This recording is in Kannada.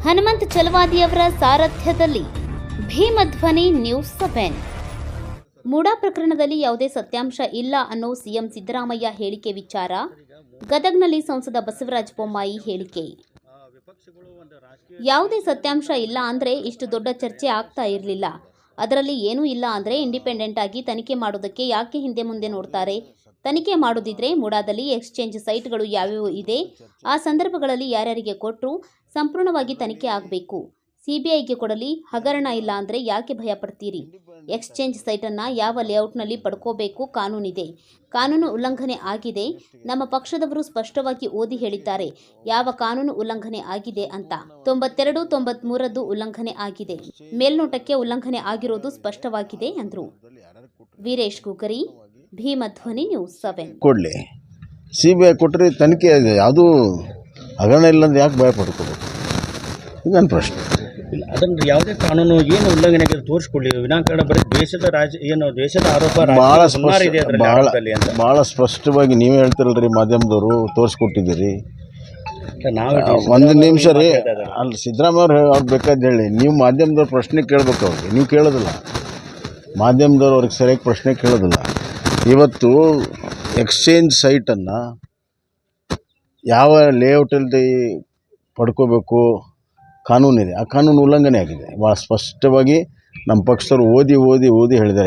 ಹನುಮಂತ್ ಚಲವಾದಿಯವರ ಸಾರಥ್ಯದಲ್ಲಿ ಭೀಮಧ್ವನಿ ನ್ಯೂಸ್ 7. ಮೂಡಾ ಪ್ರಕರಣದಲ್ಲಿ ಯಾವುದೇ ಸತ್ಯಾಂಶ ಇಲ್ಲ ಅನ್ನೋ ಸಿಎಂ ಸಿದ್ದರಾಮಯ್ಯ ಹೇಳಿಕೆ ವಿಚಾರ. ಗದಗ್ನಲ್ಲಿ ಸಂಸದ ಬಸವರಾಜ ಬೊಮ್ಮಾಯಿ ಹೇಳಿಕೆ. ಯಾವುದೇ ಸತ್ಯಾಂಶ ಇಲ್ಲ ಅಂದ್ರೆ ಇಷ್ಟು ದೊಡ್ಡ ಚರ್ಚೆ ಆಗ್ತಾ ಇರಲಿಲ್ಲ. ಅದರಲ್ಲಿ ಏನೂ ಇಲ್ಲ ಅಂದ್ರೆ ಇಂಡಿಪೆಂಡೆಂಟ್ ಆಗಿ ತನಿಖೆ ಮಾಡೋದಕ್ಕೆ ಯಾಕೆ ಹಿಂದೆ ಮುಂದೆ ನೋಡ್ತಾರೆ? ತನಿಖೆ ಮಾಡೋದಿದ್ರೆ ಮೂಡಾದಲ್ಲಿ ಎಕ್ಸ್ಚೇಂಜ್ ಸೈಟ್ಗಳು ಯಾವ್ಯಾವು ಇದೆ, ಆ ಸಂದರ್ಭಗಳಲ್ಲಿ ಯಾರ್ಯಾರಿಗೆ ಕೊಟ್ಟರು, ಸಂಪೂರ್ಣವಾಗಿ ತನಿಖೆ ಆಗಬೇಕು. ಸಿಬಿಐಗೆ ಕೊಡಲಿ, ಹಗರಣ ಇಲ್ಲ ಅಂದ್ರೆ ಯಾಕೆ ಭಯ ಪಡ್ತೀರಿ? ಎಕ್ಸ್ಚೇಂಜ್ ಸೈಟನ್ನು ಯಾವ ಲೇಔಟ್ನಲ್ಲಿ ಪಡ್ಕೋಬೇಕು ಕಾನೂನಿದೆ. ಕಾನೂನು ಉಲ್ಲಂಘನೆ ಆಗಿದೆ. ನಮ್ಮ ಪಕ್ಷದವರು ಸ್ಪಷ್ಟವಾಗಿ ಓದಿ ಹೇಳಿದ್ದಾರೆ ಯಾವ ಕಾನೂನು ಉಲ್ಲಂಘನೆ ಆಗಿದೆ ಅಂತ. 92, 93 ಉಲ್ಲಂಘನೆ ಆಗಿದೆ. ಮೇಲ್ನೋಟಕ್ಕೆ ಉಲ್ಲಂಘನೆ ಆಗಿರೋದು ಸ್ಪಷ್ಟವಾಗಿದೆ ಎಂದರು. ವೀರೇಶ್ ಕುಕರಿ, ಭೀಮಧ್ವನಿ ನ್ಯೂಸ್ 7. ಕೊಡಲಿ, ಸಿಬಿಐ ಕೊಟ್ಟರೆ ತನಿಖೆ ಯಾವುದೂ ಹಗರಣ ಇಲ್ಲಂದ್ರೆ ಯಾಕೆ ಭಯ ಪಡ್ಕೋಬೇಕು? ಇದು ನನ್ನ ಪ್ರಶ್ನೆ. ಇಲ್ಲ, ಅದನ್ನು ಯಾವುದೇ ಕಾನೂನು ಏನು ಉಲ್ಲಂಘನೆ ತೋರಿಸ್ಕೊಳ್ಳಿ. ವಿನಾಕಾರಣ ಬರೀ ದೇಶದ ಆರೋಪ ಭಾಳ ಸ್ಪಷ್ಟವಾಗಿ ನೀವೇ ಹೇಳ್ತಿರಲ್ರಿ, ಮಾಧ್ಯಮದವರು ತೋರಿಸ್ಕೊಟ್ಟಿದ್ದೀರಿ. ಒಂದು ನಿಮಿಷ ರೀ, ಅಲ್ಲಿ ಸಿದ್ದರಾಮಯ್ಯ ಅವ್ರು ಬೇಕಾದ ಹೇಳಿ, ನೀವು ಮಾಧ್ಯಮದವ್ರ ಪ್ರಶ್ನೆ ಕೇಳಬೇಕು. ಅವ್ರಿಗೆ ನೀವು ಕೇಳೋದಿಲ್ಲ, ಮಾಧ್ಯಮದವ್ರು ಅವ್ರಿಗೆ ಸರಿಯಾಗಿ ಪ್ರಶ್ನೆ ಕೇಳೋದಿಲ್ಲ. ಇವತ್ತು ಎಕ್ಸ್ಚೇಂಜ್ ಸೈಟನ್ನು ಯಾವ ಲೇಔಟಲ್ಲಿ ಪಡ್ಕೋಬೇಕು ಕಾನೂನಿದೆ, ಆ ಕಾನೂನು ಉಲ್ಲಂಘನೆ ಆಗಿದೆ. ಭಾಳ ಸ್ಪಷ್ಟವಾಗಿ ನಮ್ಮ ಪಕ್ಷದವರು ಓದಿ ಹೇಳಿದ್ದಾರೆ.